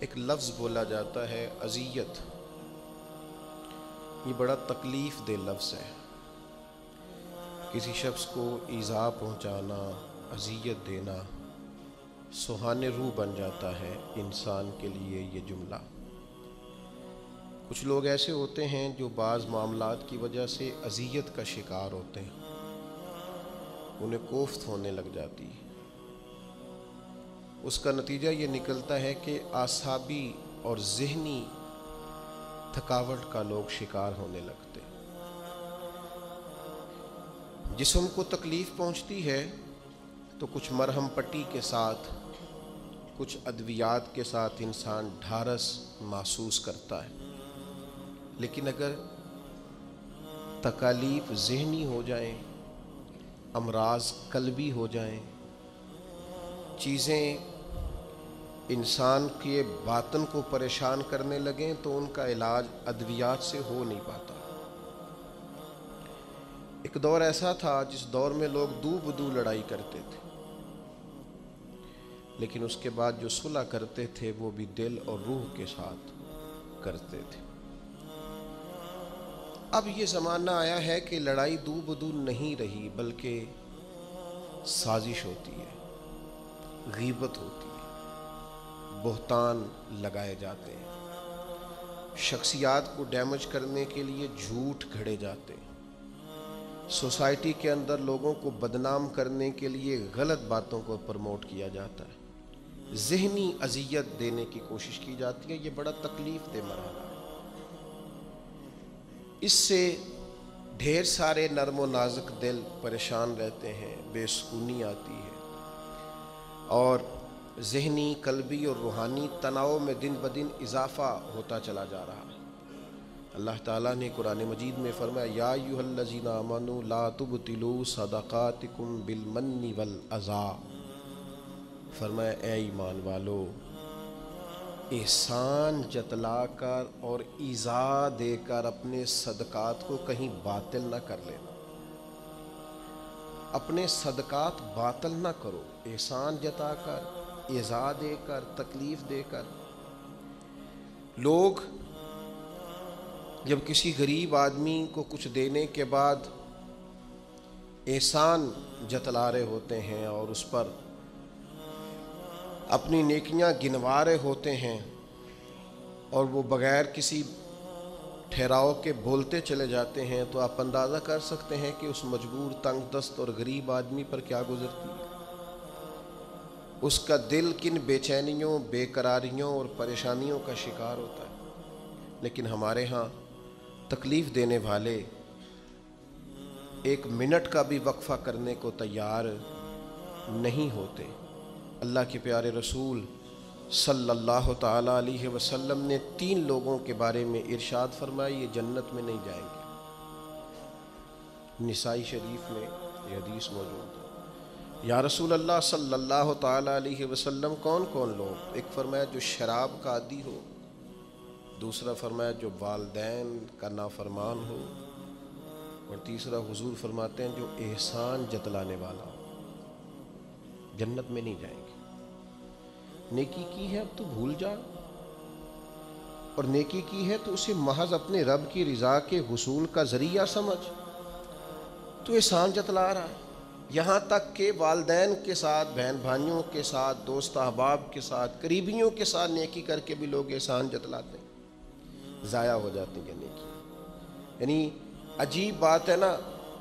ایک لفظ بولا جاتا ہے اذیت، یہ بڑا تکلیف دہ لفظ ہے۔ کسی شخص کو ایذا پہنچانا، اذیت دینا سوہانے روح بن جاتا ہے انسان کے لیے یہ جملہ۔ کچھ لوگ ایسے ہوتے ہیں جو بعض معاملات کی وجہ سے اذیت کا شکار ہوتے ہیں، انہیں کوفت ہونے لگ جاتی ہے۔ اس کا نتیجہ یہ نکلتا ہے کہ اعصابی اور ذہنی تھکاوٹ کا لوگ شکار ہونے لگتے ہیں۔ جسم کو تکلیف پہنچتی ہے تو کچھ مرہم پٹی کے ساتھ، کچھ ادویات کے ساتھ انسان ڈھارس محسوس کرتا ہے، لیکن اگر تکالیف ذہنی ہو جائیں، امراض قلبی ہو جائیں، چیزیں انسان کے باطن کو پریشان کرنے لگیں تو ان کا علاج ادویات سے ہو نہیں پاتا۔ ایک دور ایسا تھا جس دور میں لوگ دو بدو لڑائی کرتے تھے، لیکن اس کے بعد جو صلح کرتے تھے وہ بھی دل اور روح کے ساتھ کرتے تھے۔ اب یہ زمانہ آیا ہے کہ لڑائی دو بدو نہیں رہی، بلکہ سازش ہوتی ہے، غیبت ہوتی ہے، بہتان لگائے جاتے ہیں، شخصیات کو ڈیمیج کرنے کے لیے جھوٹ گھڑے جاتے ہیں، سوسائٹی کے اندر لوگوں کو بدنام کرنے کے لیے غلط باتوں کو پروموٹ کیا جاتا ہے، ذہنی اذیت دینے کی کوشش کی جاتی ہے۔ یہ بڑا تکلیف دہ مرحلہ ہے۔ اس سے ڈھیر سارے نرم و نازک دل پریشان رہتے ہیں، بے سکونی آتی ہے، اور ذہنی، قلبی اور روحانی تناؤ میں دن بدن اضافہ ہوتا چلا جا رہا ہے۔ اللہ تعالیٰ نے قرآن مجید میں فرمایا یا ایھا الذین آمنوا لا تبطلوا صدقاتکم بالمن والاذی، فرمایا اے ایمان والو، احسان جتلا کر اور ایذا دے کر اپنے صدقات کو کہیں باطل نہ کر لینا۔ اپنے صدقات باطل نہ کرو، احسان جتا کر، ایذا دے کر، تکلیف دے کر۔ لوگ جب کسی غریب آدمی کو کچھ دینے کے بعد احسان جتلا رہے ہوتے ہیں اور اس پر اپنی نیکیاں گنوا رہے ہوتے ہیں، اور وہ بغیر کسی ٹھہراؤ کے بولتے چلے جاتے ہیں، تو آپ اندازہ کر سکتے ہیں کہ اس مجبور، تنگ دست اور غریب آدمی پر کیا گزرتی ہے۔ اس کا دل کن بے چینیوں، بے قراریوں اور پریشانیوں کا شکار ہوتا ہے۔ لیکن ہمارے ہاں تکلیف دینے والے ایک منٹ کا بھی وقفہ کرنے کو تیار نہیں ہوتے۔ اللہ کے پیارے رسول صلی اللہ تعالیٰ علیہ وسلم نے 3 لوگوں کے بارے میں ارشاد فرمایا یہ جنت میں نہیں جائیں گے۔ نسائی شریف میں یہ حدیث موجود ہے۔ یا رسول اللہ صلی اللہ تعالیٰ علیہ وسلم کون کون لوگ؟ ایک فرمایا جو شراب کا عادی ہو، دوسرا فرمایا جو والدین کا نافرمان ہو، اور تیسرا حضور فرماتے ہیں جو احسان جتلانے والا ہو۔ جنت میں نہیں جائیں گے۔ نیکی کی ہے اب تو بھول جا، اور نیکی کی ہے تو اسے محض اپنے رب کی رضا کے حصول کا ذریعہ سمجھ۔ تو احسان جتلا رہا ہے، یہاں تک کہ والدین کے ساتھ، بہن بھائیوں کے ساتھ، دوست احباب کے ساتھ، قریبیوں کے ساتھ نیکی کر کے بھی لوگ احسان جتلاتے ہیں، ضائع ہو جاتی ہیں نیکی۔ یعنی عجیب بات ہے نا،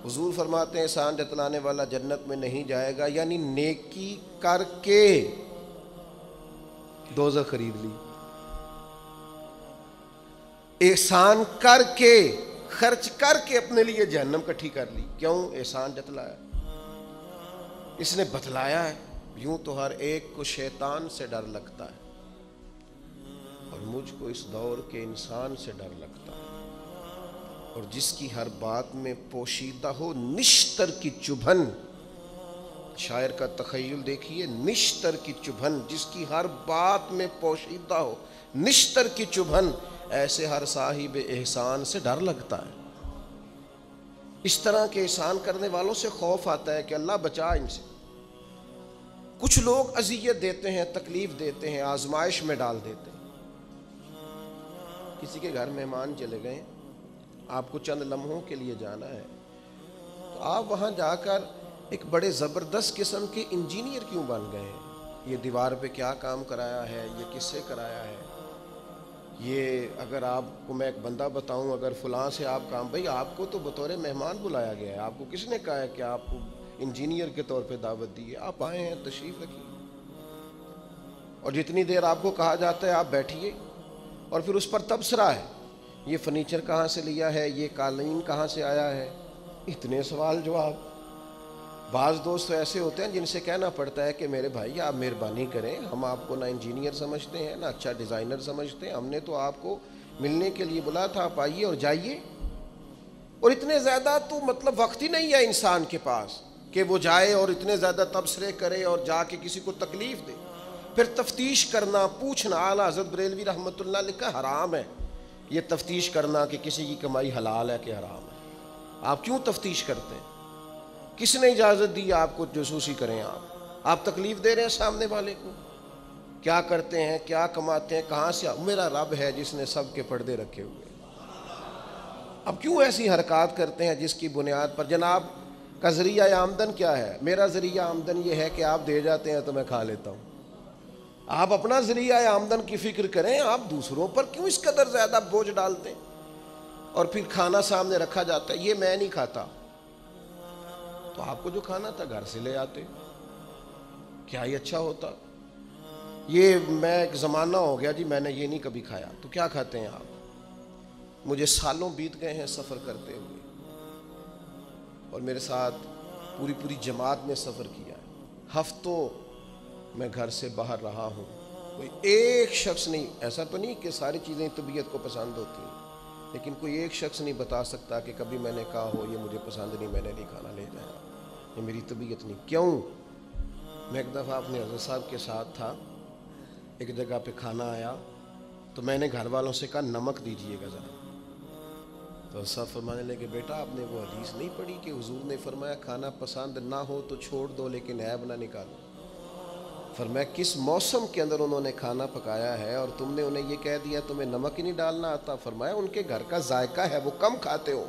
حضور فرماتے ہیں احسان جتلانے والا جنت میں نہیں جائے گا، یعنی نیکی کر کے دوزخ خرید لی، احسان کر کے، خرچ کر کے اپنے لیے جہنم کٹھی کر لی۔ کیوں؟ احسان جتلایا، اس نے بتلایا ہے۔ یوں تو ہر ایک کو شیطان سے ڈر لگتا ہے، اور مجھ کو اس دور کے انسان سے ڈر لگتا ہے، اور جس کی ہر بات میں پوشیدہ ہو نشتر کی چبھن۔ شاعر کا تخیل دیکھیے، نشتر کی چبھن، جس کی ہر بات میں پوشیدہ ہو نشتر کی چبھن، ایسے ہر صاحب احسان سے ڈر لگتا ہے۔ اس طرح کے احسان کرنے والوں سے خوف آتا ہے کہ اللہ بچا ان سے۔ کچھ لوگ اذیت دیتے ہیں، تکلیف دیتے ہیں، آزمائش میں ڈال دیتے ہیں، کسی کے گھر مہمان چلے گئے، آپ کو چند لمحوں کے لیے جانا ہے، تو آپ وہاں جا کر ایک بڑے زبردست قسم کے انجینئر کیوں بن گئے ہیں؟ یہ دیوار پہ کیا کام کرایا ہے، یہ کس سے کرایا ہے؟ یہ اگر آپ کو میں ایک بندہ بتاؤں، اگر فلاں سے آپ کام، بھئی آپ کو تو بطور مہمان بلایا گیا ہے، آپ کو کس نے کہا ہے کہ آپ کو انجینئر کے طور پہ دعوت دی ہے؟ آپ آئے ہیں، تشریف رکھیے، اور جتنی دیر آپ کو کہا جاتا ہے آپ بیٹھیے، اور پھر اس پر تبصرہ ہے، یہ فرنیچر کہاں سے لیا ہے، یہ قالین کہاں سے آیا ہے، اتنے سوال جواب۔ بعض دوست تو ایسے ہوتے ہیں جن سے کہنا پڑتا ہے کہ میرے بھائی آپ مہربانی کریں، ہم آپ کو نہ انجینئر سمجھتے ہیں نہ اچھا ڈیزائنر سمجھتے ہیں، ہم نے تو آپ کو ملنے کے لیے بلایا تھا، آپ آئیے اور جائیے۔ اور اتنے زیادہ تو مطلب وقت ہی نہیں ہے انسان کے پاس کہ وہ جائے اور اتنے زیادہ تبصرے کرے اور جا کے کسی کو تکلیف دے، پھر تفتیش کرنا، پوچھنا۔ اعلیٰ حضرت بریلوی رحمۃ اللہ لکھا حرام ہے یہ تفتیش کرنا کہ کسی کی کمائی حلال ہے کہ حرام ہے۔ آپ کیوں تفتیش کرتے ہیں؟ کس نے اجازت دی آپ کو جاسوسی کریں؟ آپ تکلیف دے رہے ہیں سامنے والے کو۔ کیا کرتے ہیں، کیا کماتے ہیں، کہاں سے؟ میرا رب ہے جس نے سب کے پردے رکھے ہوئے۔ اب کیوں ایسی حرکات کرتے ہیں جس کی بنیاد پر جناب کا ذریعہ آمدن کیا ہے؟ میرا ذریعہ آمدن یہ ہے کہ آپ دے جاتے ہیں تو میں کھا لیتا ہوں۔ آپ اپنا ذریعہ آمدن کی فکر کریں، آپ دوسروں پر کیوں اس قدر زیادہ بوجھ ڈالتے ہیں؟ اور پھر کھانا سامنے رکھا جاتا ہے، یہ میں نہیں کھاتا، تو آپ کو جو کھانا تھا گھر سے لے آتے، کیا ہی اچھا ہوتا۔ یہ میں ایک زمانہ ہو گیا جی میں نے یہ نہیں کبھی کھایا، تو کیا کھاتے ہیں آپ؟ مجھے سالوں بیت گئے ہیں سفر کرتے ہوئے، اور میرے ساتھ پوری جماعت نے سفر کیا ہے، ہفتوں میں گھر سے باہر رہا ہوں، کوئی ایک شخص نہیں، ایسا تو نہیں کہ ساری چیزیں طبیعت کو پسند ہوتی ہیں، لیکن کوئی ایک شخص نہیں بتا سکتا کہ کبھی میں نے کہا ہو یہ مجھے پسند نہیں، میں نے نہیں کھانا، لے جایا، یہ میری طبیعت نہیں۔ کیوں؟ میں ایک دفعہ اپنے حضرت صاحب کے ساتھ تھا، ایک جگہ پہ کھانا آیا، تو میں نے گھر والوں سے کہا نمک دیجئے گا ذرا، تو سب فرمانے لگے بیٹا آپ نے وہ حدیث نہیں پڑھی کہ حضور نے فرمایا کھانا پسند نہ ہو تو چھوڑ دو لیکن عیب نہ نکالو؟ فرمایا کس موسم کے اندر انہوں نے کھانا پکایا ہے اور تم نے انہیں یہ کہہ دیا تمہیں نمک ہی نہیں ڈالنا آتا؟ فرمایا ان کے گھر کا ذائقہ ہے، وہ کم کھاتے ہو،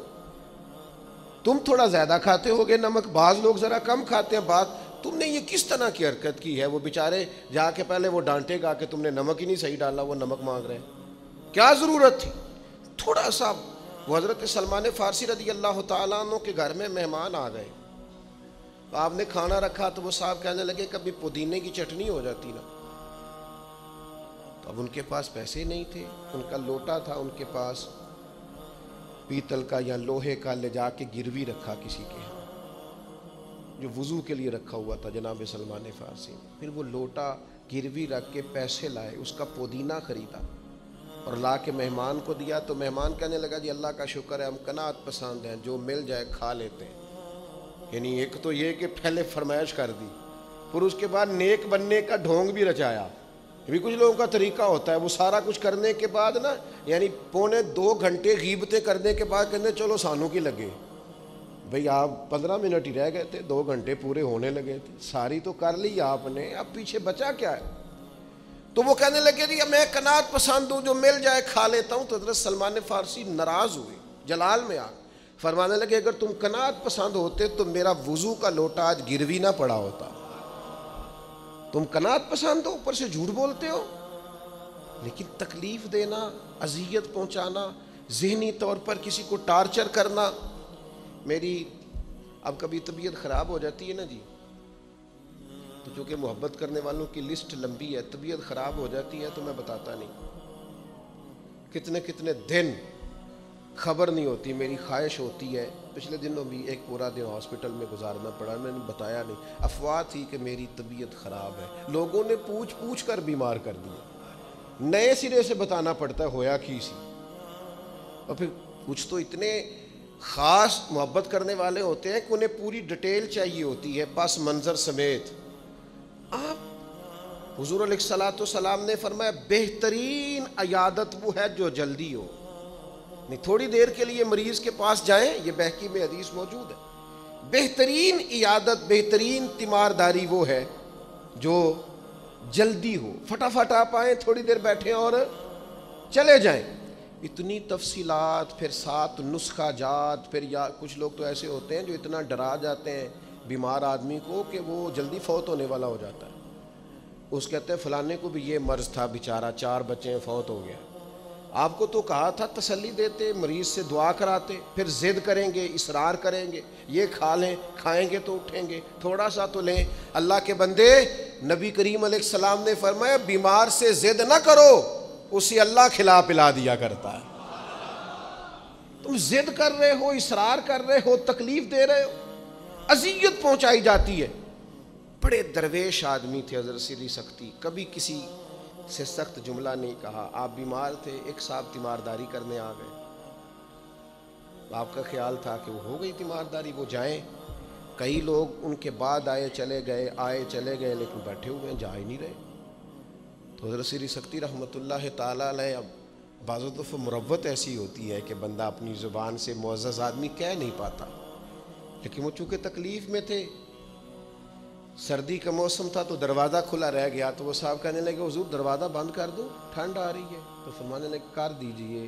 تم تھوڑا زیادہ کھاتے ہوگے نمک، بعض لوگ ذرا کم کھاتے ہیں، تم نے یہ کس طرح کی حرکت کی ہے؟ وہ بیچارے جا کے پہلے وہ ڈانٹے گا کہ تم نے نمک ہی نہیں صحیح ڈالا، وہ نمک مانگ رہے ہیں، کیا ضرورت تھی؟ تھوڑا سا۔ وہ حضرت سلمان فارسی رضی اللہ تعالیٰ عنہ کے گھر میں مہمان آ گئے، آپ نے کھانا رکھا تو وہ صاحب کہنے لگے کبھی پودینے کی چٹنی ہو جاتی نا، تو اب ان کے پاس پیسے نہیں تھے، ان کا لوٹا تھا ان کے پاس پیتل کا یا لوہے کا، لے جا کے گروی رکھا کسی کے ہاں جو وضو کے لیے رکھا ہوا تھا جناب سلمان فارسی، پھر وہ لوٹا گروی رکھ کے پیسے لائے، اس کا پودینہ خریدا اور لا کے مہمان کو دیا، تو مہمان کہنے لگا جی اللہ کا شکر ہے ہم قناعت پسند ہیں، جو مل جائے کھا لیتے ہیں۔ یعنی ایک تو یہ کہ پہلے فرمائش کر دی، پھر اس کے بعد نیک بننے کا ڈھونگ بھی رچایا۔ بھی کچھ لوگوں کا طریقہ ہوتا ہے، وہ سارا کچھ کرنے کے بعد نا، یعنی 2.25 گھنٹے غیبتیں کرنے کے بعد کہتے چلو سانوں کی لگے، بھئی آپ 15 منٹ ہی رہ گئے تھے، 2 گھنٹے پورے ہونے لگے تھے، ساری تو کر لی آپ نے، اب پیچھے بچا کیا ہے؟ تو وہ کہنے لگے جی میں قناعت پسند ہوں، جو مل جائے کھا لیتا ہوں۔ تو حضرت سلمان فارسی ناراض ہوئے، جلال میں آ فرمانے لگے اگر تم قناعت پسند ہوتے تو میرا وضو کا لوٹا آج گروی نہ پڑا ہوتا، تم قناعت پسند ہو، اوپر سے جھوٹ بولتے ہو۔ لیکن تکلیف دینا، اذیت پہنچانا، ذہنی طور پر کسی کو ٹارچر کرنا۔ میری اب کبھی طبیعت خراب ہو جاتی ہے نا جی، تو چونکہ محبت کرنے والوں کی لسٹ لمبی ہے، طبیعت خراب ہو جاتی ہے تو میں بتاتا نہیں، کتنے دن خبر نہیں ہوتی، میری خواہش ہوتی ہے۔ پچھلے دنوں بھی ایک پورا دن ہاسپٹل میں گزارنا پڑا، میں نے بتایا نہیں، افواہ تھی کہ میری طبیعت خراب ہے، لوگوں نے پوچھ کر بیمار کر دیا، نئے سرے سے بتانا پڑتا ہے ہویا کی سی۔ اور پھر کچھ تو اتنے خاص محبت کرنے والے ہوتے ہیں کہ انہیں پوری ڈیٹیل چاہیے ہوتی ہے پس منظر سمیت۔ آپ حضور علیہ الصلوۃ والسلام نے فرمایا بہترین عیادت وہ ہے جو جلدی ہو، نہیں تھوڑی دیر کے لیے مریض کے پاس جائیں، یہ بہقی میں حدیث موجود ہے، بہترین عیادت، بہترین تیمارداری وہ ہے جو جلدی ہو، فٹافٹ آپ آئیں، تھوڑی دیر بیٹھیں اور چلے جائیں۔ اتنی تفصیلات، پھر 7 نسخہ جات، پھر یا کچھ لوگ تو ایسے ہوتے ہیں جو اتنا ڈرا جاتے ہیں بیمار آدمی کو کہ وہ جلدی فوت ہونے والا ہو جاتا ہے. اس کہتے ہیں فلانے کو بھی یہ مرض تھا بیچارہ، 4 بچے ہیں، فوت ہو گیا. آپ کو تو کہا تھا تسلی دیتے، مریض سے دعا کراتے، پھر ضد کریں گے، اصرار کریں گے، یہ کھا لیں، کھائیں گے تو اٹھیں گے، تھوڑا سا تو لیں. اللہ کے بندے، نبی کریم علیہ السلام نے فرمایا بیمار سے ضد نہ کرو، اسے اللہ کھلا پلا دیا کرتا ہے. تم ضد کر رہے ہو، اصرار کر رہے ہو، تکلیف دے رہے ہو، اذیت پہنچائی جاتی ہے. بڑے درویش آدمی تھے حضرت سری سختی، کبھی کسی سے سخت جملہ نہیں کہا. آپ بیمار تھے، ایک صاحب تیمارداری کرنے آ گئے. آپ کا خیال تھا کہ وہ ہو گئی تیمارداری، وہ جائیں. کئی لوگ ان کے بعد آئے چلے گئے لیکن بیٹھے ہوئے ہیں، جا ہی نہیں رہے. تو حضرت سری سختی رحمۃ اللہ تعالیٰ علیہ، اب بعض دفعہ مروت ایسی ہوتی ہے کہ بندہ اپنی زبان سے معزز آدمی کہہ نہیں پاتا، لیکن وہ چونکہ تکلیف میں تھے، سردی کا موسم تھا تو دروازہ کھلا رہ گیا. تو وہ صاحب کہنے لگے حضور دروازہ بند کر دو، ٹھنڈ آ رہی ہے. تو فرمانے لگے کر دیجئے،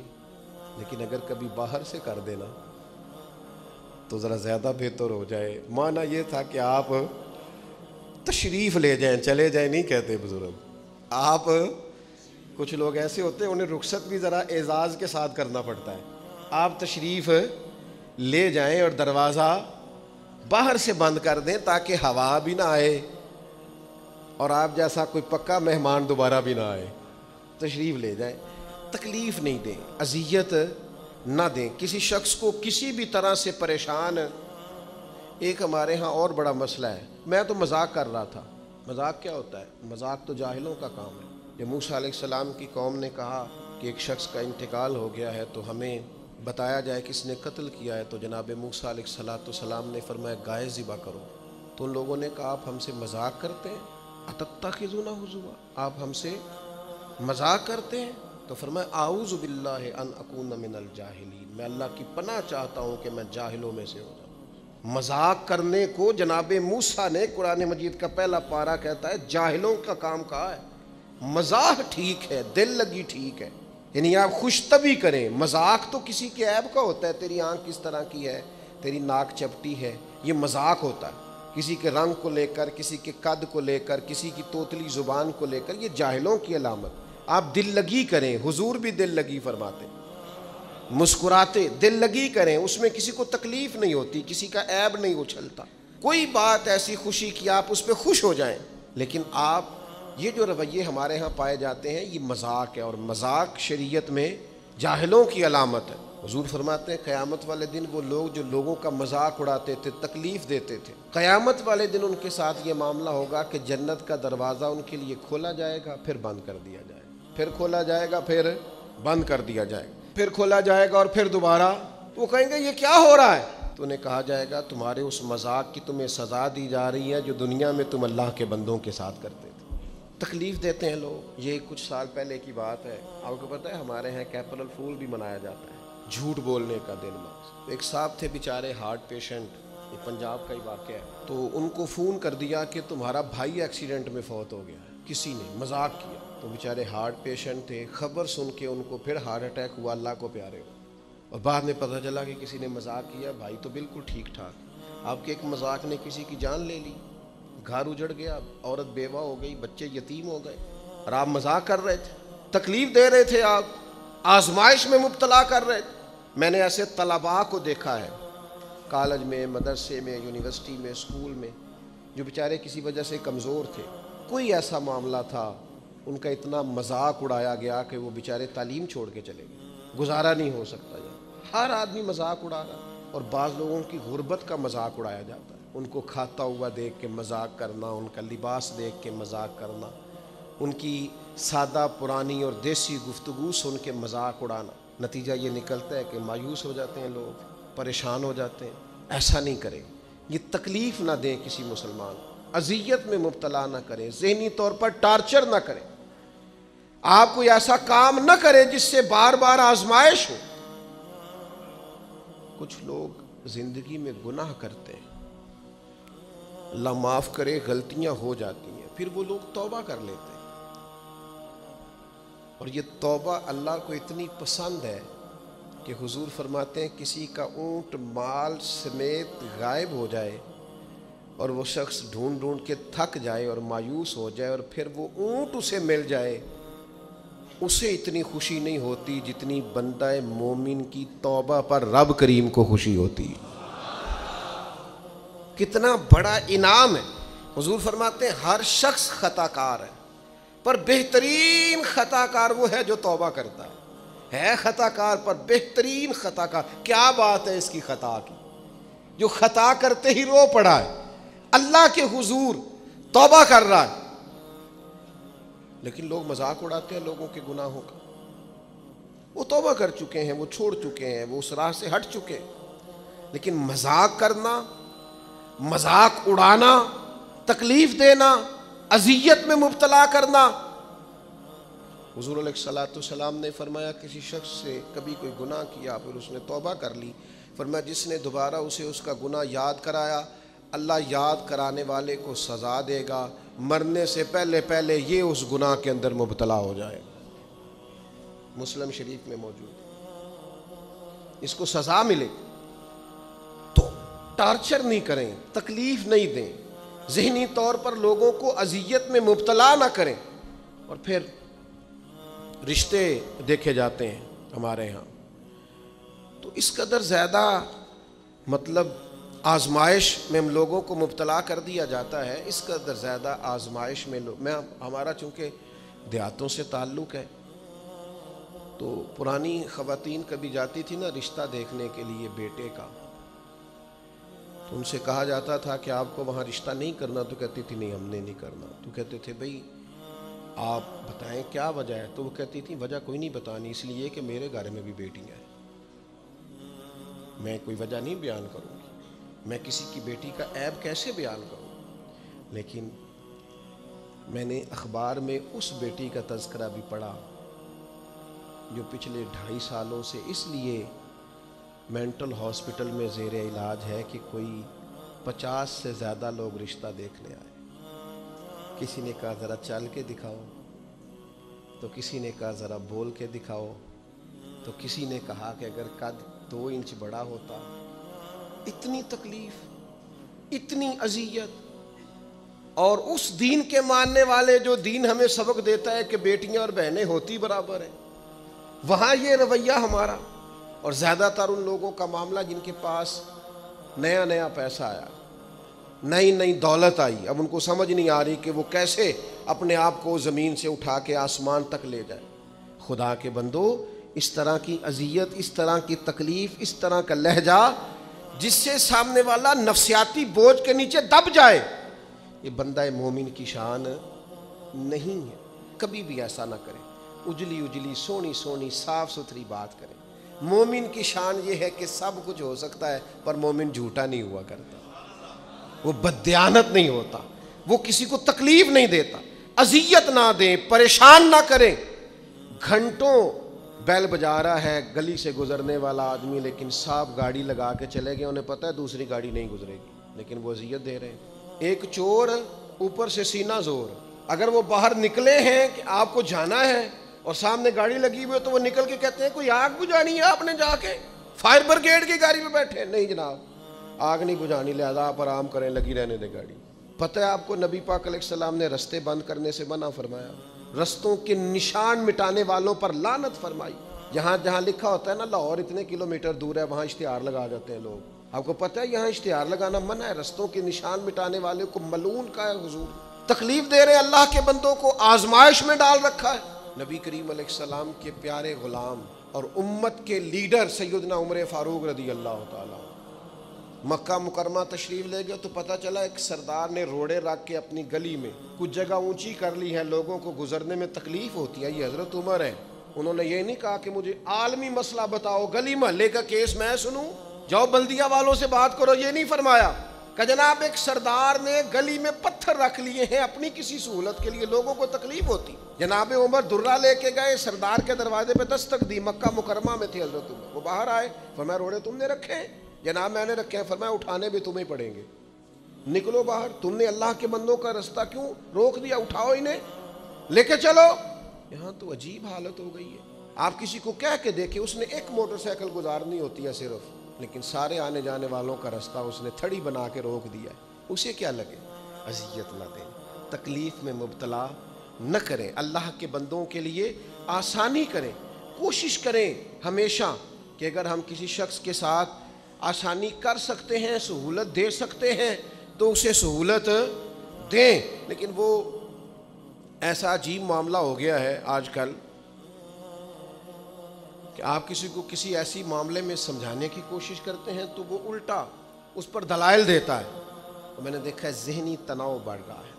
لیکن اگر کبھی باہر سے کر دینا تو ذرا زیادہ بہتر ہو جائے. معنی یہ تھا کہ آپ تشریف لے جائیں، چلے جائیں نہیں کہتے بزرگ. آپ کچھ لوگ ایسے ہوتے ہیں انہیں رخصت بھی ذرا اعزاز کے ساتھ کرنا پڑتا ہے. آپ تشریف لے جائیں اور دروازہ باہر سے بند کر دیں تاکہ ہوا بھی نہ آئے اور آپ جیسا کوئی پکا مہمان دوبارہ بھی نہ آئے. تشریف لے جائیں، تکلیف نہیں دیں، اذیت نہ دیں کسی شخص کو کسی بھی طرح سے پریشان. ایک ہمارے ہاں اور بڑا مسئلہ ہے، میں تو مذاق کر رہا تھا. مذاق کیا ہوتا ہے؟ مذاق تو جاہلوں کا کام ہے. جب موسیٰ علیہ السلام کی قوم نے کہا کہ ایک شخص کا انتقال ہو گیا ہے تو ہمیں بتایا جائے کس نے قتل کیا ہے، تو جناب موسیٰ علیہ السلام نے فرمایا گائے ذبح کرو. تو ان لوگوں نے کہا آپ ہم سے مذاق کرتے ہیں، اتتخذون ہزوا، آپ ہم سے مذاق کرتے ہیں؟ تو فرمایا اعوذ باللہ ان اکون من الجاہلین، میں اللہ کی پناہ چاہتا ہوں کہ میں جاہلوں میں سے ہو جاؤں. مذاق کرنے کو جناب موسیٰ نے، قرآن مجید کا پہلا پارہ کہتا ہے جاہلوں کا کام کہا ہے. مذاق ٹھیک ہے، دل لگی ٹھیک ہے، یعنی آپ خوش طبعی کریں. مذاق تو کسی کے عیب کا ہوتا ہے، تیری آنکھ کس طرح کی ہے، تیری ناک چپٹی ہے، یہ مذاق ہوتا ہے. کسی کے رنگ کو لے کر، کسی کے قد کو لے کر، کسی کی توتلی زبان کو لے کر، یہ جاہلوں کی علامت. آپ دل لگی کریں، حضور بھی دل لگی فرماتے، مسکراتے دل لگی کریں، اس میں کسی کو تکلیف نہیں ہوتی، کسی کا عیب نہیں اچھلتا. کوئی بات ایسی خوشی کی آپ اس پہ خوش ہو جائیں. لیکن آپ یہ جو رویے ہمارے ہاں پائے جاتے ہیں یہ مذاق ہے، اور مذاق شریعت میں جاہلوں کی علامت ہے. حضور فرماتے ہیں قیامت والے دن وہ لوگ جو لوگوں کا مذاق اڑاتے تھے، تکلیف دیتے تھے، قیامت والے دن ان کے ساتھ یہ معاملہ ہوگا کہ جنت کا دروازہ ان کے لیے کھولا جائے گا، پھر بند کر دیا جائے گا، پھر کھولا جائے گا، پھر بند کر دیا جائے گا، پھر کھولا جائے گا اور پھر دوبارہ. وہ کہیں گے یہ کیا ہو رہا ہے؟ تو انہیں کہا جائے گا تمہارے اس مذاق کی تمہیں سزا دی جا رہی ہے جو دنیا میں تم اللہ کے بندوں کے ساتھ کرتے تھے. تکلیف دیتے ہیں لوگ. یہ کچھ سال پہلے کی بات ہے، آپ کو پتہ ہے ہمارے ہاں اپریل فول بھی منایا جاتا ہے، جھوٹ بولنے کا دن. ایک صاحب تھے بیچارے ہارٹ پیشنٹ، یہ پنجاب کا ہی واقعہ ہے. تو ان کو فون کر دیا کہ تمہارا بھائی ایکسیڈنٹ میں فوت ہو گیا ہے، کسی نے مذاق کیا. تو بیچارے ہارٹ پیشنٹ تھے، خبر سن کے ان کو پھر ہارٹ اٹیک ہوا، اللہ کو پیارے ہو. اور بعد میں پتہ چلا کہ کسی نے مذاق کیا، بھائی تو بالکل ٹھیک ٹھاک، آپ کے ایک مذاق نے کسی کی جان لے لی، گھر اجڑ گیا، عورت بیوہ ہو گئی، بچے یتیم ہو گئے، اور آپ مذاق کر رہے تھے، تکلیف دے رہے تھے، آپ آزمائش میں مبتلا کر رہے تھے. میں نے ایسے طلباء کو دیکھا ہے کالج میں، مدرسے میں، یونیورسٹی میں، اسکول میں، جو بیچارے کسی وجہ سے کمزور تھے. کوئی ایسا معاملہ تھا ان کا اتنا مذاق اڑایا گیا کہ وہ بیچارے تعلیم چھوڑ کے چلے گئے، گزارا نہیں ہو سکتا. ہر آدمی مذاق اڑا رہا. اور بعض لوگوں کی غربت کا مذاق اڑایا جاتا ہے، ان کو کھاتا ہوا دیکھ کے مذاق کرنا، ان کا لباس دیکھ کے مذاق کرنا، ان کی سادہ پرانی اور دیسی گفتگو سن کے مذاق اڑانا. نتیجہ یہ نکلتا ہے کہ مایوس ہو جاتے ہیں لوگ، پریشان ہو جاتے ہیں. ایسا نہیں کریں، یہ تکلیف نہ دیں کسی مسلمان، اذیت میں مبتلا نہ کریں، ذہنی طور پر ٹارچر نہ کریں. آپ کوئی ایسا کام نہ کریں جس سے بار بار آزمائش ہو. کچھ لوگ زندگی میں گناہ کرتے ہیں، اللہ معاف کرے غلطیاں ہو جاتی ہیں، پھر وہ لوگ توبہ کر لیتے ہیں اور یہ توبہ اللہ کو اتنی پسند ہے کہ حضور فرماتے ہیں کسی کا اونٹ مال سمیت غائب ہو جائے اور وہ شخص ڈھونڈ ڈھونڈ کے تھک جائے اور مایوس ہو جائے اور پھر وہ اونٹ اسے مل جائے، اسے اتنی خوشی نہیں ہوتی جتنی بندہ مومن کی توبہ پر رب کریم کو خوشی ہوتی۔ کتنا بڑا انعام ہے۔ حضور فرماتے ہیں ہر شخص خطا کار ہے، پر بہترین خطا کار وہ ہے جو توبہ کرتا ہے خطا کار پر بہترین خطا کار۔ کیا بات ہے اس کی خطا کی، جو خطا کرتے ہی رو پڑا ہے، اللہ کے حضور توبہ کر رہا ہے۔ لیکن لوگ مذاق اڑاتے ہیں لوگوں کے گناہوں کا۔ وہ توبہ کر چکے ہیں، وہ چھوڑ چکے ہیں، وہ اس راہ سے ہٹ چکے ہیں، لیکن مذاق کرنا، مذاق اڑانا، تکلیف دینا، اذیت میں مبتلا کرنا۔ حضور علیہ الصلوۃ والسلام نے فرمایا کسی شخص سے کبھی کوئی گناہ کیا پھر اس نے توبہ کر لی، فرمایا جس نے دوبارہ اسے اس کا گناہ یاد کرایا اللہ یاد کرانے والے کو سزا دے گا، مرنے سے پہلے پہلے یہ اس گناہ کے اندر مبتلا ہو جائے۔ مسلم شریف میں موجود ہے، اس کو سزا ملے تو ٹارچر نہیں کریں، تکلیف نہیں دیں، ذہنی طور پر لوگوں کو اذیت میں مبتلا نہ کریں۔ اور پھر رشتے دیکھے جاتے ہیں ہمارے ہاں، تو اس قدر زیادہ مطلب آزمائش میں ہم لوگوں کو مبتلا کر دیا جاتا ہے، اس قدر زیادہ آزمائش میں ہمارا چونکہ دیہاتوں سے تعلق ہے، تو پرانی خواتین کبھی جاتی تھی نا رشتہ دیکھنے کے لیے بیٹے کا، تو ان سے کہا جاتا تھا کہ آپ کو وہاں رشتہ نہیں کرنا، تو کہتی تھی نہیں ہم نے نہیں کرنا۔ تو کہتے تھے بھئی آپ بتائیں کیا وجہ ہے؟ تو وہ کہتی تھی وجہ کوئی نہیں بتانی، اس لیے کہ میرے گھر میں بھی بیٹیاں ہیں، میں کوئی وجہ نہیں بیان کروں گی، میں کسی کی بیٹی کا عیب کیسے بیان کروں؟ لیکن میں نے اخبار میں اس بیٹی کا تذکرہ بھی پڑھا جو پچھلے 2.5 سالوں سے اس لیے مینٹل ہاسپٹل میں زیر علاج ہے کہ کوئی 50 سے زیادہ لوگ رشتہ دیکھنے آئے۔ کسی نے کہا ذرا چل کے دکھاؤ، تو کسی نے کہا ذرا بول کے دکھاؤ، تو کسی نے کہا کہ اگر قد 2 انچ بڑا ہوتا۔ اتنی تکلیف، اتنی اذیت، اور اس دین کے ماننے والے جو دین ہمیں سبق دیتا ہے کہ بیٹیاں اور بہنیں ہوتی برابر ہیں، وہاں یہ رویہ ہمارا۔ اور زیادہ تر ان لوگوں کا معاملہ جن کے پاس نیا نیا پیسہ آیا، نئی نئی دولت آئی، اب ان کو سمجھ نہیں آ رہی کہ وہ کیسے اپنے آپ کو زمین سے اٹھا کے آسمان تک لے جائے۔ خدا کے بندو، اس طرح کی اذیت، اس طرح کی تکلیف، اس طرح کا لہجہ جس سے سامنے والا نفسیاتی بوجھ کے نیچے دب جائے، یہ بندہ مومن کی شان نہیں ہے۔ کبھی بھی ایسا نہ کریں، اجلی اجلی سونی سونی صاف ستھری بات کریں۔ مومن کی شان یہ ہے کہ سب کچھ ہو سکتا ہے پر مومن جھوٹا نہیں ہوا کرتا، وہ بددیانت نہیں ہوتا، وہ کسی کو تکلیف نہیں دیتا، اذیت نہ دیں، پریشان نہ کریں۔ گھنٹوں بیل بجا رہا ہے گلی سے گزرنے والا آدمی، لیکن صاحب گاڑی لگا کے چلے گئے، انہیں پتہ ہے دوسری گاڑی نہیں گزرے گی، لیکن وہ اذیت دے رہے ہیں۔ ایک چور اوپر سے سینہ زور، اگر وہ باہر نکلے ہیں کہ آپ کو جانا ہے اور سامنے گاڑی لگی ہوئی ہے تو وہ نکل کے کہتے ہیں کوئی آگ بجھانی ہے آپ نے جا کے فائر بریگیڈ کی گاڑی میں بیٹھے؟ نہیں جناب، آگ نہیں بجھانی، لہذا آپ آرام کریں، لگی رہنے دے گاڑی۔ پتہ ہے آپ کو نبی پاک علیہ السلام نے رستے بند کرنے سے منع فرمایا، رستوں کے نشان مٹانے والوں پر لعنت فرمائی۔ جہاں جہاں لکھا ہوتا ہے نا لاہور اتنے کلومیٹر دور ہے، وہاں اشتہار لگا جاتے ہیں لوگ۔ آپ کو پتہ ہے یہاں اشتہار لگانا منع ہے، رستوں کے نشان مٹانے والے کو ملعون کا ہے حضور۔ تکلیف دے رہے اللہ کے بندوں کو، آزمائش میں ڈال رکھا ہے۔ نبی کریم علیہ السلام کے پیارے غلام اور امت کے لیڈر سیدنا عمر فاروق رضی اللہ تعالیٰ مکہ مکرمہ تشریف لے گئے، تو پتہ چلا ایک سردار نے روڑے رکھ کے اپنی گلی میں کچھ جگہ اونچی کر لی ہے، لوگوں کو گزرنے میں تکلیف ہوتی ہے۔ یہ حضرت عمر ہیں، انہوں نے یہ نہیں کہا کہ مجھے عالمی مسئلہ بتاؤ، گلی محلے کا کیس میں سنوں، جاؤ بلدیہ والوں سے بات کرو، یہ نہیں فرمایا کہ جناب ایک سردار نے گلی میں پتھر رکھ لیے ہیں اپنی کسی سہولت کے لیے، لوگوں کو تکلیف ہوتی۔ جناب عمر درہ لے کے گئے، سردار کے دروازے پہ دستک دی، مکہ مکرمہ میں تھی حضرت عمر، وہ باہر آئے، فرمایا روڑے تم نے رکھے ہیں؟ جناب میں نے رکھے ہیں۔ فرمایا اٹھانے بھی تمہیں پڑیں گے، نکلو باہر، تم نے اللہ کے بندوں کا رستہ کیوں روک دیا، اٹھاؤ انہیں، لے کے چلو۔ یہاں تو عجیب حالت ہو گئی ہے. آپ کسی کو کہہ کے دیکھیں اس نے ایک موٹر سائیکل گزارنی ہوتی ہے صرف, لیکن سارے آنے جانے والوں کا رستہ اس نے تھڑی بنا کے روک دیا ہے. اسے کیا لگے؟ اذیت نہ دیں, تکلیف میں مبتلا نہ کریں. اللہ کے بندوں کے لیے آسانی کریں. کوشش کریں ہمیشہ کہ اگر ہم کسی شخص کے ساتھ آسانی کر سکتے ہیں, سہولت دے سکتے ہیں, تو اسے سہولت دیں. لیکن وہ ایسا عجیب معاملہ ہو گیا ہے آج کل کہ آپ کسی کو کسی ایسی معاملے میں سمجھانے کی کوشش کرتے ہیں تو وہ الٹا اس پر دلائل دیتا ہے. تو میں نے دیکھا ہے ذہنی تناؤ بڑھ رہا ہے,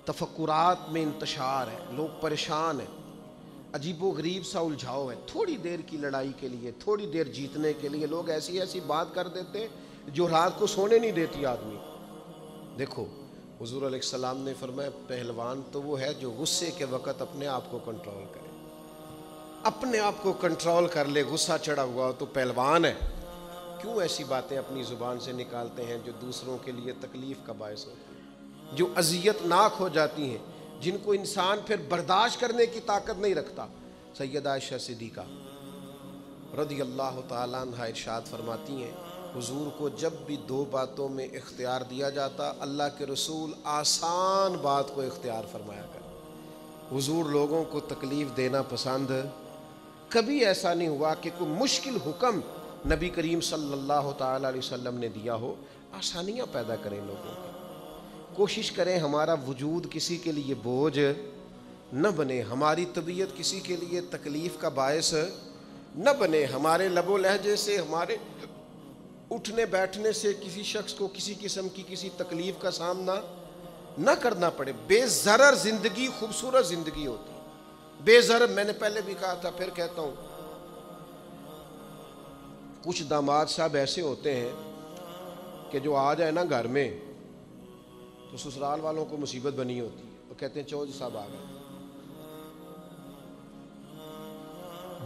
تفکرات میں انتشار ہے, لوگ پریشان ہیں, عجیب و غریب سا الجھاؤ ہے. تھوڑی دیر کی لڑائی کے لیے, تھوڑی دیر جیتنے کے لیے لوگ ایسی ایسی بات کر دیتے جو رات کو سونے نہیں دیتی آدمی. دیکھو حضور علیہ السلام نے فرمایا پہلوان تو وہ ہے جو غصے کے وقت اپنے آپ کو کنٹرول کرے, اپنے آپ کو کنٹرول کر لے. غصہ چڑھا ہوا تو پہلوان ہے. کیوں ایسی باتیں اپنی زبان سے نکالتے ہیں جو دوسروں کے لیے تکلیف کا باعث ہوتی ہیں, جو اذیت ناک ہو جاتی ہیں, جن کو انسان پھر برداشت کرنے کی طاقت نہیں رکھتا. سیدہ عائشہ صدیقہ رضی اللہ تعالیٰ عنہ ارشاد فرماتی ہیں حضور کو جب بھی دو باتوں میں اختیار دیا جاتا اللہ کے رسول آسان بات کو اختیار فرمایا کر. حضور لوگوں کو تکلیف دینا پسند, کبھی ایسا نہیں ہوا کہ کوئی مشکل حکم نبی کریم صلی اللہ تعالیٰ علیہ وسلم نے دیا ہو. آسانیاں پیدا کریں لوگوں کی. کوشش کریں ہمارا وجود کسی کے لیے بوجھ نہ بنے, ہماری طبیعت کسی کے لیے تکلیف کا باعث نہ بنے, ہمارے لب و لہجے سے, ہمارے اٹھنے بیٹھنے سے کسی شخص کو کسی قسم کی کسی تکلیف کا سامنا نہ کرنا پڑے. بے ضرر زندگی خوبصورت زندگی ہوتی ہے. بے ضرر, میں نے پہلے بھی کہا تھا پھر کہتا ہوں, کچھ داماد صاحب ایسے ہوتے ہیں کہ جو آ جائے نا گھر میں تو سسرال والوں کو مصیبت بنی ہوتی ہے. وہ کہتے ہیں چودھری صاحب آ گئے,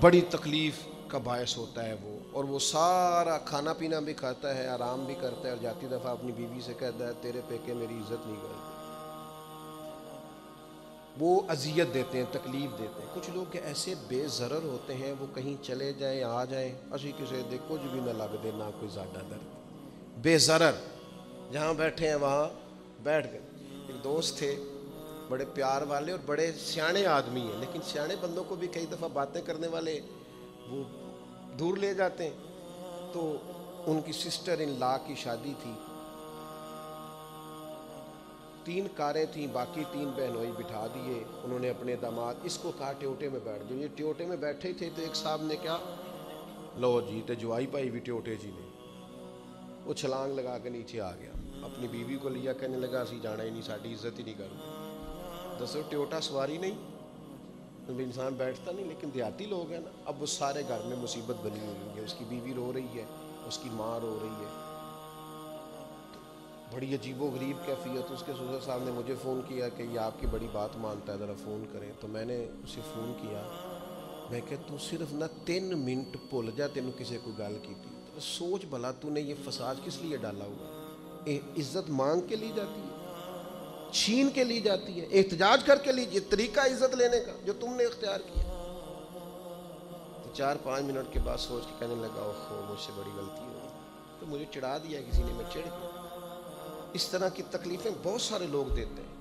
بڑی تکلیف کا باعث ہوتا ہے وہ. اور وہ سارا کھانا پینا بھی کھاتا ہے, آرام بھی کرتا ہے, اور جاتی دفعہ اپنی بیوی سے کہتا ہے تیرے پیکے میری عزت نہیں کرتے. وہ اذیت دیتے ہیں, تکلیف دیتے ہیں. کچھ لوگ ایسے بے ضرر ہوتے ہیں, وہ کہیں چلے جائیں آ جائیں اسی کسی دے کچھ بھی نہ لگ دے, نہ کوئی زیادہ درد. بے ضرر, جہاں بیٹھے ہیں وہاں بیٹھ گئے. ایک دوست تھے بڑے پیار والے اور بڑے سیانے آدمی ہیں, لیکن سیانے بندوں کو بھی کئی دفعہ باتیں کرنے والے وہ دور لے جاتے ہیں. تو ان کی سسٹر ان لا کی شادی تھی, 3 کاریں تھیں, باقی 3 بہنوئی بٹھا دیے انہوں نے اپنے داماد. اس کو کہا ٹیوٹے میں بیٹھ جاؤ. یہ ٹیوٹے میں بیٹھے تھے تو ایک صاحب نے کیا, لو جی تے جوائی پائی بھی ٹیوٹے جی نے. وہ چھلانگ لگا کے نیچے آ گیا, اپنی بیوی کو لیا, کہنے لگا اسی جانا ہی نہیں, ساڈی عزت ہی نہیں کرو. دسو ٹیوٹا سواری نہیں, انسان بیٹھتا نہیں. لیکن دیہاتی لوگ ہیں نا, اب وہ سارے گھر میں مصیبت بنی ہوئی ہے. اس کی بیوی رو رہی ہے, اس کی ماں رو رہی ہے, بڑی عجیب و غریب کیفیت. اس کے سسر صاحب نے مجھے فون کیا کہ یہ آپ کی بڑی بات مانتا ہے, ذرا فون کریں. تو میں نے اسے فون کیا, میں کہ تو صرف نہ 3 منٹ بھول جا, تینوں کسی کو گل کی تھی. تو سوچ بھلا تو نے یہ فساد کس لیے ڈالا ہوا. عزت مانگ کے لی جاتی ہے, چھین کے لی جاتی ہے, احتجاج کر کے لی. یہ طریقہ عزت لینے کا جو تم نے اختیار کیا. تو 4-5 منٹ کے بعد سوچ کے کہنے لگا اوہ مجھ سے بڑی غلطی ہو گئی. تو مجھے چڑھا دیا کسی نے, میں چڑھ گیا. اس طرح کی تکلیفیں بہت سارے لوگ دیتے ہیں,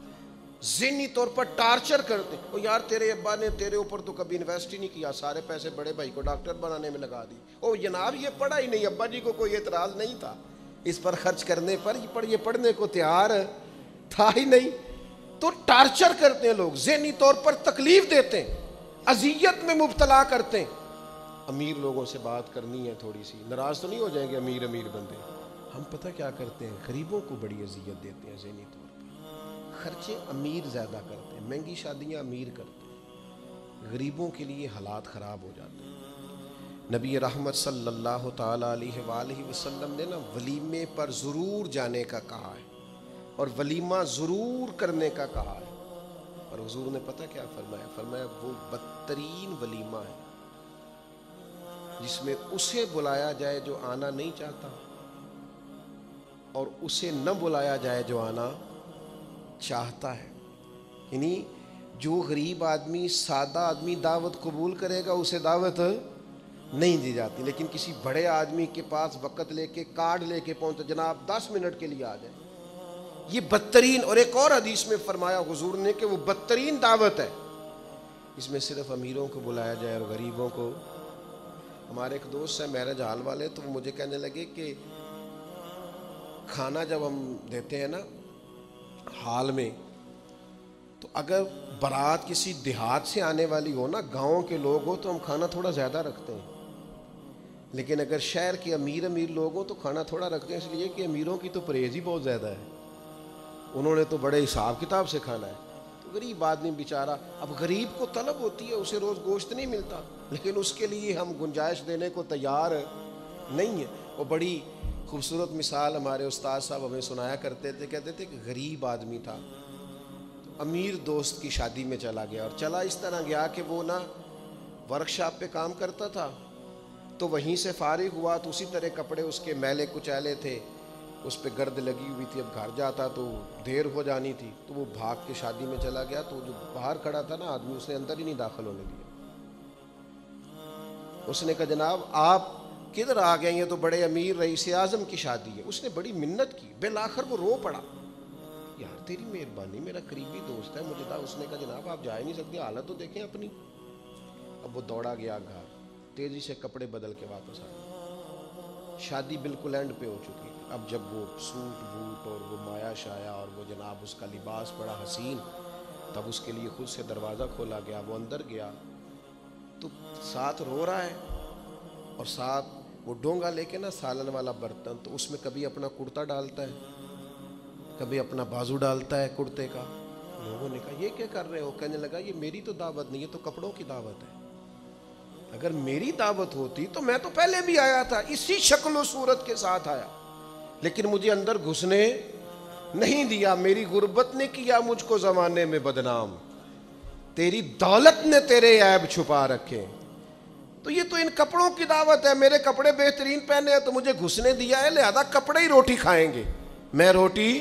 ذہنی طور پر ٹارچر کرتے ہیں. او یار تیرے ابا نے تیرے اوپر تو کبھی انویسٹ ہی نہیں کیا, سارے پیسے بڑے بھائی کو ڈاکٹر بنانے میں لگا دی. او جناب یہ پڑھا ہی نہیں, ابا جی کو کوئی اعتراض نہیں تھا اس پر خرچ کرنے پر, یہ پڑھنے کو تیار تھا ہی نہیں. تو ٹارچر کرتے ہیں لوگ, ذہنی طور پر تکلیف دیتے ہیں, اذیت میں مبتلا کرتے ہیں. امیر لوگوں سے بات کرنی ہے تھوڑی سی, ناراض تو نہیں ہو جائیں گے امیر بندے. ہم پتہ کیا کرتے ہیں, غریبوں کو بڑی اذیت دیتے ہیں ذہنی طور پر. خرچے امیر زیادہ کرتے ہیں, مہنگی شادیاں امیر کرتے ہیں, غریبوں کے لیے حالات خراب ہو جاتے ہیں. نبی رحمت صلی اللہ تعالیٰ علیہ وآلہ وسلم نے نا ولیمے پر ضرور جانے کا کہا ہے, اور ولیمہ ضرور کرنے کا کہا ہے. اور حضور نے پتہ کیا فرمایا, فرمایا وہ بدترین ولیمہ ہے جس میں اسے بلایا جائے جو آنا نہیں چاہتا, اور اسے نہ بلایا جائے جو آنا چاہتا ہے. یعنی جو غریب آدمی سادہ آدمی دعوت قبول کرے گا اسے دعوت نہیں دی جاتی، لیکن کسی بڑے آدمی کے پاس وقت لے کے کارڈ لے کے پہنچتا، جناب 10 منٹ کے لیے آ جائے، یہ بدترین، اور ایک اور حدیث میں فرمایا حضور نے کہ وہ بدترین دعوت ہے، اس میں صرف امیروں کو بلایا جائے اور غریبوں کو۔ ہمارے ایک دوست ہیں مہرج حال والے، تو وہ مجھے کہنے لگے کہ کھانا جب ہم دیتے ہیں نا حال میں، تو اگر بارات کسی دیہات سے آنے والی ہو نا، گاؤں کے لوگ ہو، تو ہم کھانا تھوڑا زیادہ رکھتے ہیں، لیکن اگر شہر کے امیر لوگ ہو تو کھانا تھوڑا رکھتے ہیں، اس لیے کہ امیروں کی تو پرہیز ہی بہت زیادہ ہے، انہوں نے تو بڑے حساب کتاب سے کھانا ہے۔ تو غریب آدمی بیچارہ، اب غریب کو طلب ہوتی ہے، اسے روز گوشت نہیں ملتا، لیکن اس کے لیے ہم گنجائش دینے کو تیار نہیں ہیں۔ وہ بڑی خوبصورت مثال ہمارے استاد صاحب ہمیں سنایا کرتے تھے، کہتے تھے کہ غریب آدمی تھا، امیر دوست کی شادی میں چلا گیا، اور چلا اس طرح گیا کہ وہ نا ورکشاپ پہ کام کرتا تھا، تو وہیں سے فارغ ہوا تو اسی طرح کپڑے اس کے میلے کچیلے تھے، اس پہ گرد لگی ہوئی تھی، اب گھر جاتا تو دیر ہو جانی تھی، تو وہ بھاگ کے شادی میں چلا گیا، تو جو باہر کھڑا تھا نا آدمی، اس نے اندر ہی نہیں داخل ہونے دیا۔ اس نے کہا جناب آپ کدھر آ گئے، یہ تو بڑے امیر رئیس اعظم کی شادی ہے۔ اس نے بڑی منت کی، بالآخر وہ رو پڑا، یار تیری مہربانی، میرا قریبی دوست ہے، مجھے دا۔ اس نے کہا جناب آپ جا ہی نہیں سکتے، حالت تو دیکھیں اپنی۔ اب وہ دوڑا گیا گھر، تیزی سے کپڑے بدل کے واپس آ گیا، شادی بالکل اینڈ پہ ہو چکی۔ اب جب وہ سوٹ بوٹ اور وہ مایا شایا اور وہ جناب اس کا لباس بڑا حسین، تب اس کے لیے خود سے دروازہ کھولا گیا، وہ اندر گیا تو ساتھ رو رہا ہے، اور ساتھ وہ ڈونگا لے کے نا سالن والا برتن، تو اس میں کبھی اپنا کرتا ڈالتا ہے، کبھی اپنا بازو ڈالتا ہے کرتے کا۔ لوگوں نے کہا یہ کیا کر رہے ہو؟ کہنے لگا یہ میری تو دعوت نہیں ہے، تو کپڑوں کی دعوت ہے، اگر میری دعوت ہوتی تو میں تو پہلے بھی آیا تھا، اسی شکل و صورت کے ساتھ آیا، لیکن مجھے اندر گھسنے نہیں دیا، میری غربت نے کیا مجھ کو زمانے میں بدنام، تیری دولت نے تیرے عیب چھپا رکھے، تو یہ تو ان کپڑوں کی دعوت ہے، میرے کپڑے بہترین پہنے ہیں تو مجھے گھسنے دیا ہے، لہذا کپڑے ہی روٹی کھائیں گے، میں روٹی۔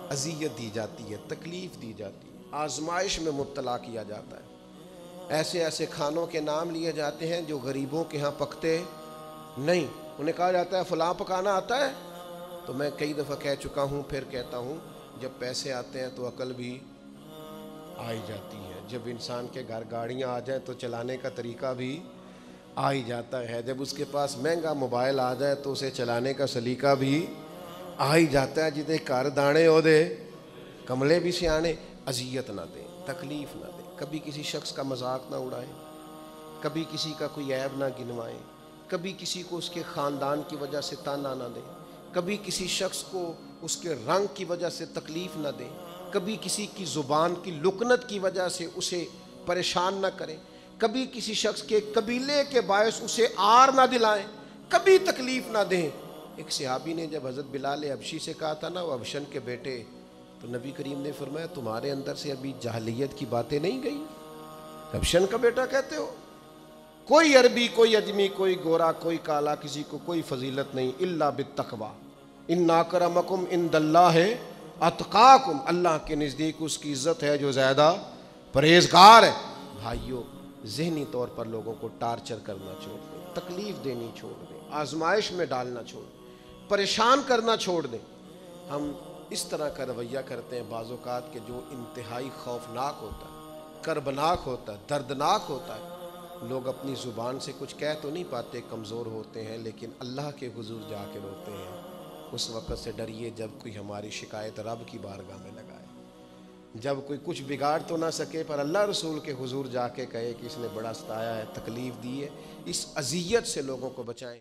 اذیت دی جاتی ہے، تکلیف دی جاتی ہے، آزمائش میں مبتلا کیا جاتا ہے، ایسے ایسے کھانوں کے نام لیے جاتے ہیں جو غریبوں کے ہاں پکتے نہیں، انہیں کہا جاتا ہے فلاں پکانا آتا ہے، تو میں کئی دفعہ کہہ چکا ہوں، پھر کہتا ہوں، جب پیسے آتے ہیں تو عقل بھی آ ہی جاتی ہے، جب انسان کے گھر گاڑیاں آ جائیں تو چلانے کا طریقہ بھی آ ہی جاتا ہے، جب اس کے پاس مہنگا موبائل آ جائے تو اسے چلانے کا سلیقہ بھی آ ہی جاتا ہے، جتنے کار دانے ہو دے کملے بھی سیانے۔ اذیت نہ دیں، تکلیف نہ دیں، کبھی کسی شخص کا مذاق نہ اڑائیں، کبھی کسی کا کوئی عیب نہ گنوائیں، کبھی کسی کو اس کے خاندان کی وجہ سے تانا نہ دیں، کبھی کسی شخص کو اس کے رنگ کی وجہ سے تکلیف نہ دیں، کبھی کسی کی زبان کی لکنت کی وجہ سے اسے پریشان نہ کریں، کبھی کسی شخص کے قبیلے کے باعث اسے آر نہ دلائیں، کبھی تکلیف نہ دیں۔ ایک صحابی نے جب حضرت بلال حبشی سے کہا تھا نا، وہ حبشن کے بیٹے، تو نبی کریم نے فرمایا تمہارے اندر سے ابھی جاہلیت کی باتیں نہیں گئی، حبشن کا بیٹا کہتے ہو؟ کوئی عربی، کوئی اجمی، کوئی گورا، کوئی کالا، کسی کو کوئی فضیلت نہیں، الا بالتقوی، ان اکرمکم عند اللہ اتقاکم، اللہ کے نزدیک اس کی عزت ہے جو زیادہ پرہیزگار ہے۔ بھائیو، ذہنی طور پر لوگوں کو ٹارچر کرنا چھوڑ دیں، تکلیف دینی چھوڑ دیں، آزمائش میں ڈالنا چھوڑ دیں، پریشان کرنا چھوڑ دیں۔ ہم اس طرح کا رویہ کرتے ہیں بعض اوقات کہ جو انتہائی خوفناک ہوتا ہے، کربناک ہوتا ہے، دردناک ہوتا ہے۔ لوگ اپنی زبان سے کچھ کہہ تو نہیں پاتے، کمزور ہوتے ہیں، لیکن اللہ کے حضور جا کے روتے ہیں۔ اس وقت سے ڈریے جب کوئی ہماری شکایت رب کی بارگاہ میں لگائے، جب کوئی کچھ بگاڑ تو نہ سکے پر اللہ رسول کے حضور جا کے کہے کہ اس نے بڑا ستایا ہے، تکلیف دی ہے، اس اذیت سے لوگوں کو بچائیں۔